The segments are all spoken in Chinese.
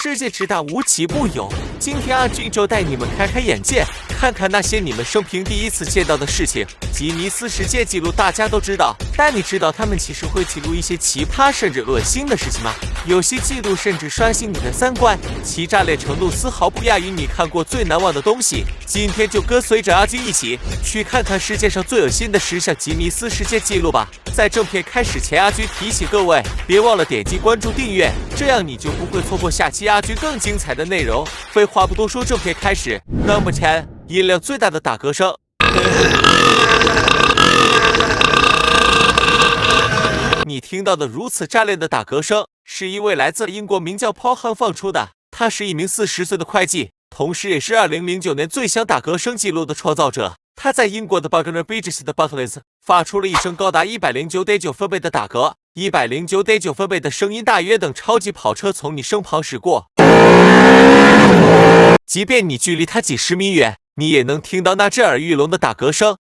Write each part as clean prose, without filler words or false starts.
世界之大无奇不有。今天阿军就带你们开开眼界，看看那些你们生平第一次见到的事情。吉尼斯世界纪录大家都知道，但你知道他们其实会记录一些奇葩甚至恶心的事情吗？有些记录甚至刷新你的三观，其炸裂程度丝毫不亚于你看过最难忘的东西。今天就跟随着阿军一起去看看世界上最恶心的10项吉尼斯世界纪录吧。在正片开始前，阿军提醒各位，别忘了点击关注订阅，这样你就不会错过下期阿军更精彩的内容。废话不多说，正片开始。Number 10，音量最大的打嗝声。你听到的如此炸裂的打嗝声，是一位来自英国名叫 Paul Han 放出的。他是一名40岁的会计，同时也是2009年最响打嗝声记录的创造者。他在英国的 Buckingham Palace 的 Butlers 发出了一声高达 109.9 分贝的打嗝，109.9 分贝的声音大约等超级跑车从你身旁驶过。即便你距离他几十米远，你也能听到那震耳欲聋的打嗝声。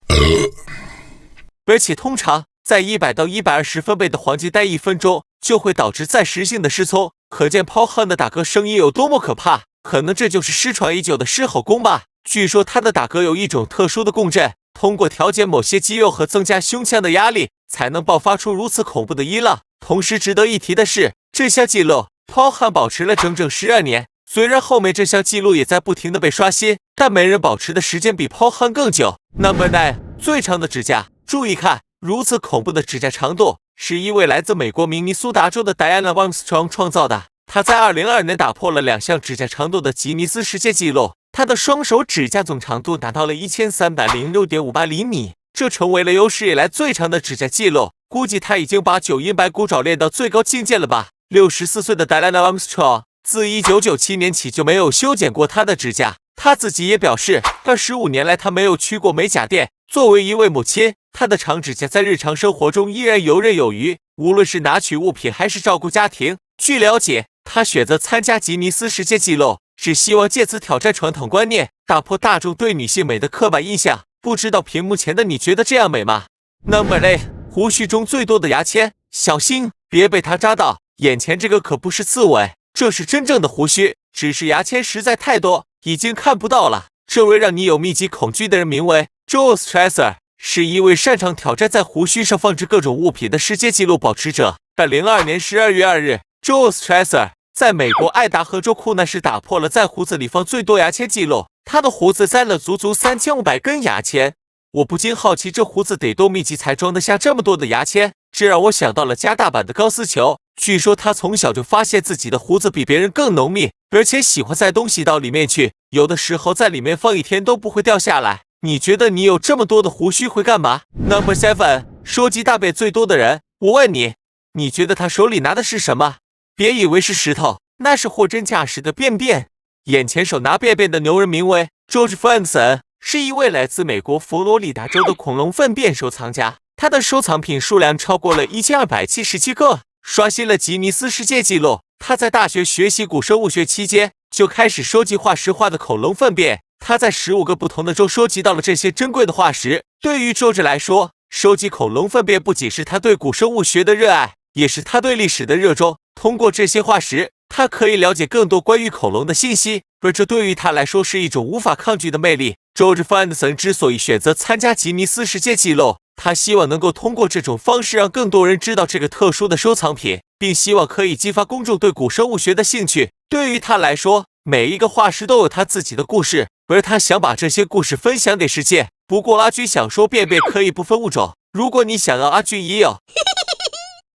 而且通常在100到120分贝的黄金带1分钟就会导致暂时性的失聪，可见Paul Han的打嗝声音有多么可怕。可能这就是失传已久的狮吼功吧。据说他的打嗝有一种特殊的共振，通过调节某些肌肉和增加胸腔的压力，才能爆发出如此恐怖的音浪。同时值得一提的是，这项记录Paul Han保持了整整12年。虽然后面这项记录也在不停的被刷新，但没人保持的时间比Paul Han更久。Number 9，最长的指甲。注意看，如此恐怖的指甲长度，是一位来自美国明尼苏达州的 Diana Armstrong 创造的。他在2022年打破了2项指甲长度的吉尼斯世界纪录，他的双手指甲总长度达到了1306.58厘米，这成为了有史以来最长的指甲记录。估计他已经把9阴白骨爪练到最高境界了吧。64岁的 Diana Armstrong 自1997年起就没有修剪过他的指甲，他自己也表示25年来他没有去过美甲店。作为一位母亲，她的长指甲在日常生活中依然游刃有余，无论是拿取物品还是照顾家庭。据了解，她选择参加吉尼斯世界纪录，是希望借此挑战传统观念，打破大众对女性美的刻板印象。不知道屏幕前的你觉得这样美吗？ Number 8，胡须中最多的牙签，小心别被它扎到。眼前这个可不是刺猬，这是真正的胡须，只是牙签实在太多，已经看不到了。这位让你有密集恐惧的人名为 Joel Strasser， 是一位擅长挑战在胡须上放置各种物品的世界纪录保持者。2002年12月2日 ，Joel Strasser 在美国爱达荷州库纳市打破了在胡子里放最多牙签记录，他的胡子塞了足足3500根牙签。我不禁好奇，这胡子得多密集才装得下这么多的牙签？这让我想到了加大版的高斯球。据说他从小就发现自己的胡子比别人更浓密，而且喜欢塞东西到里面去，有的时候在里面放1天都不会掉下来。你觉得你有这么多的胡须会干嘛？ Number 7， 收集大便最多的人。我问你，你觉得他手里拿的是什么？别以为是石头，那是货真价实的便便。眼前手拿便便的牛人名为 George Franson， 是一位来自美国佛罗里达州的恐龙粪便收藏家，他的收藏品数量超过了1277个，刷新了吉尼斯世界纪录。他在大学学习古生物学期间就开始收集化石化的恐龙粪便，他在15个不同的州收集到了这些珍贵的化石。对于George来说，收集恐龙粪便不仅是他对古生物学的热爱，也是他对历史的热衷。通过这些化石，他可以了解更多关于恐龙的信息，而这对于他来说是一种无法抗拒的魅力。George Franson 之所以选择参加吉尼斯世界纪录，他希望能够通过这种方式让更多人知道这个特殊的收藏品，并希望可以激发公众对古生物学的兴趣。对于他来说，每一个化石都有他自己的故事，而他想把这些故事分享给世界。不过阿军想说，便便可以不分物种，如果你想要，阿军也有。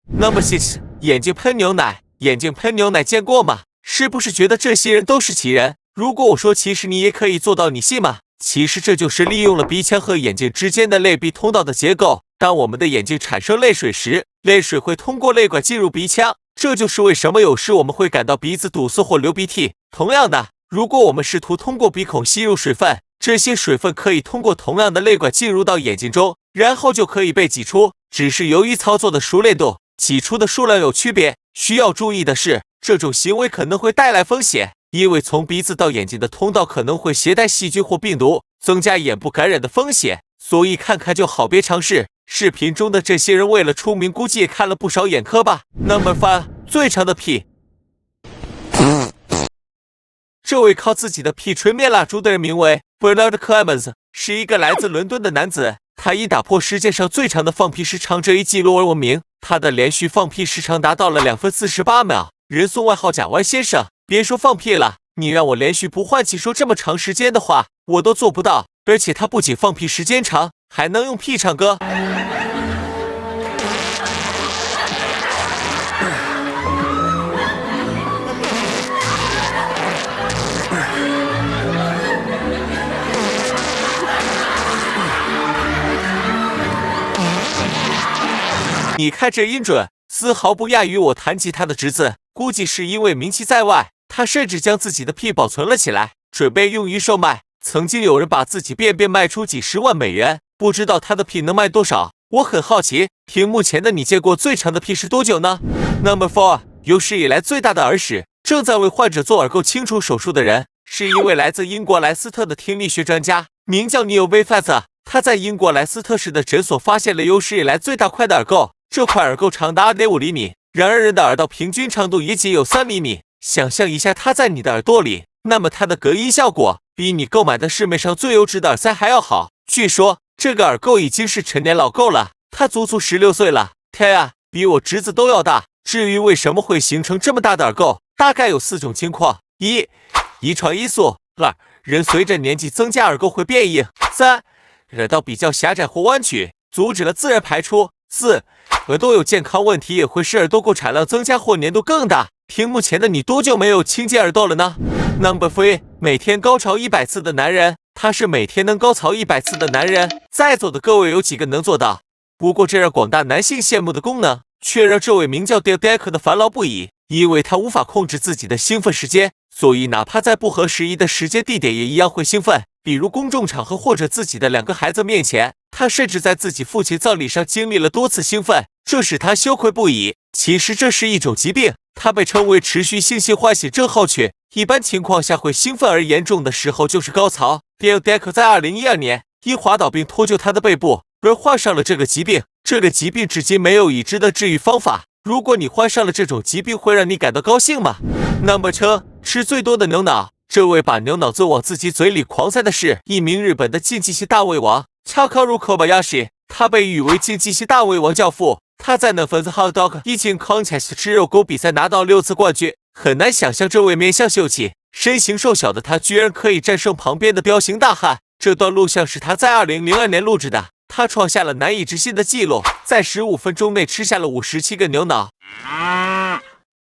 Number 6， 眼睛喷牛奶。眼睛喷牛奶见过吗？是不是觉得这些人都是奇人？如果我说其实你也可以做到，你信吗？其实这就是利用了鼻腔和眼睛之间的泪壁通道的结构。当我们的眼睛产生泪水时，泪水会通过泪管进入鼻腔，这就是为什么有时我们会感到鼻子堵塞或流鼻涕。同样的，如果我们试图通过鼻孔吸入水分，这些水分可以通过同样的泪管进入到眼睛中，然后就可以被挤出。只是由于操作的熟练度，挤出的数量有区别。需要注意的是，这种行为可能会带来风险，因为从鼻子到眼睛的通道可能会携带细菌或病毒，增加眼部感染的风险。所以看看就好，别尝试。视频中的这些人为了出名，估计也看了不少眼科吧。Number 5，最长的屁。这位靠自己的屁吹灭蜡烛的人名为 Bernard Clemens， 是一个来自伦敦的男子。他以打破世界上最长的放屁时长这一记录而闻名。他的连续放屁时长达到了2分48秒，人送外号假弯先生。别说放屁了，你让我连续不换气说这么长时间的话，我都做不到。而且他不仅放屁时间长，还能用屁唱歌。你看这音准，丝毫不亚于我弹吉他的侄子。估计是因为名气在外，他甚至将自己的屁保存了起来，准备用于售卖。曾经有人把自己便便卖出几10万美元，不知道他的屁能卖多少。我很好奇，屏幕前的你见过最长的屁是多久呢？ Number 4， 有史以来最大的耳屎。正在为患者做耳垢清除手术的人，是一位来自英国莱斯特的听力学专家，名叫尼尔威范瑟。他在英国莱斯特市的诊所发现了有史以来最大块的耳垢。这块耳垢长达 2.5 厘米，然而人的耳道平均长度也仅有3厘米。想象一下它在你的耳朵里，那么它的隔音效果比你购买的市面上最优质的耳塞还要好。据说这个耳垢已经是成年老垢了，它足足16岁了。天啊，比我侄子都要大。至于为什么会形成这么大的耳垢，大概有4种情况：一、遗传因素；二、人随着年纪增加耳垢会变硬；三、耳道比较狭窄或弯曲，阻止了自然排出；四、耳朵有健康问题也会使耳窦垢产量增加或粘度更大。屏幕前的你多久没有清洁耳窦了呢？ Number 3， 每天高潮100次的男人。他是每天能高潮100次的男人。在座的各位有几个能做到？不过这让广大男性羡慕的功能，却让这位名叫 Dale Decker 的烦恼不已，因为他无法控制自己的兴奋时间，所以哪怕在不合时宜的时间地点也一样会兴奋。比如公众场合或者自己的2个孩子面前，他甚至在自己父亲葬礼上经历了多次兴奋，这使他羞愧不已。其实这是一种疾病，它被称为持续性性唤醒症候群，一般情况下会兴奋，而严重的时候就是高潮。Dale Decker 在2012年因滑倒并脱臼他的背部而患上了这个疾病，这个疾病至今没有已知的治愈方法。如果你患上了这种疾病，会让你感到高兴吗？ Number 2， 吃最多的牛脑。这位把牛脑子往自己嘴里狂塞的是一名日本的竞技性大胃王 Chakaru Kobayashi， 他被誉为竞技性大胃王教父。他在那份 Hot Dog Eating Contest 吃肉狗比赛拿到6次冠军。很难想象这位面相秀气、身形瘦小的他居然可以战胜旁边的彪形大汉。这段录像是他在2002年录制的，他创下了难以置信的记录，在15分钟内吃下了57个牛脑。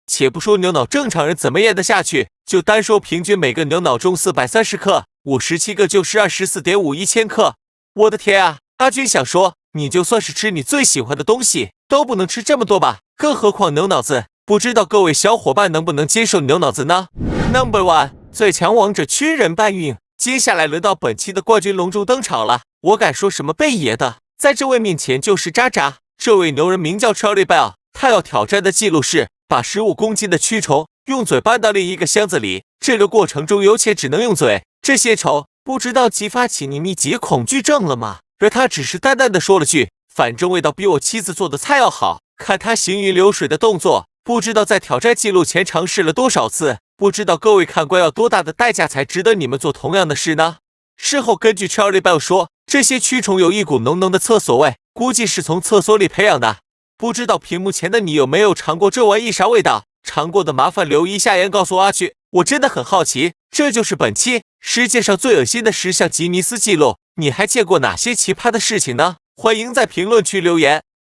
且不说牛脑正常人怎么咽得下去，就单说平均每个牛脑中430克，57个就是24.51千克。我的天啊！阿军想说，你就算是吃你最喜欢的东西，都不能吃这么多吧？更何况牛脑子，不知道各位小伙伴能不能接受牛脑子呢？ Number 1， 最强王者军人搬运。接下来轮到本期的冠军隆重登场了，我敢说什么贝爷的，在这位面前就是渣渣。这位牛人名叫 Charlie Bell， 他要挑战的记录是把15公斤的蛆虫用嘴搬到另一个箱子里，这个过程中有且只能用嘴。这些虫不知道激发起你密集恐惧症了吗？而他只是淡淡的说了句，反正味道比我妻子做的菜要好。看他行云流水的动作，不知道在挑战记录前尝试了多少次，不知道各位看官要多大的代价才值得你们做同样的事呢？事后根据 Charlie Bell 说，这些蛆虫有一股浓浓的厕所味，估计是从厕所里培养的。不知道屏幕前的你有没有尝过这玩意啥味道？尝过的麻烦留一下言告诉阿去，我真的很好奇。这就是本期世界上最恶心的10项吉尼斯纪录，你还见过哪些奇葩的事情呢？欢迎在评论区留言。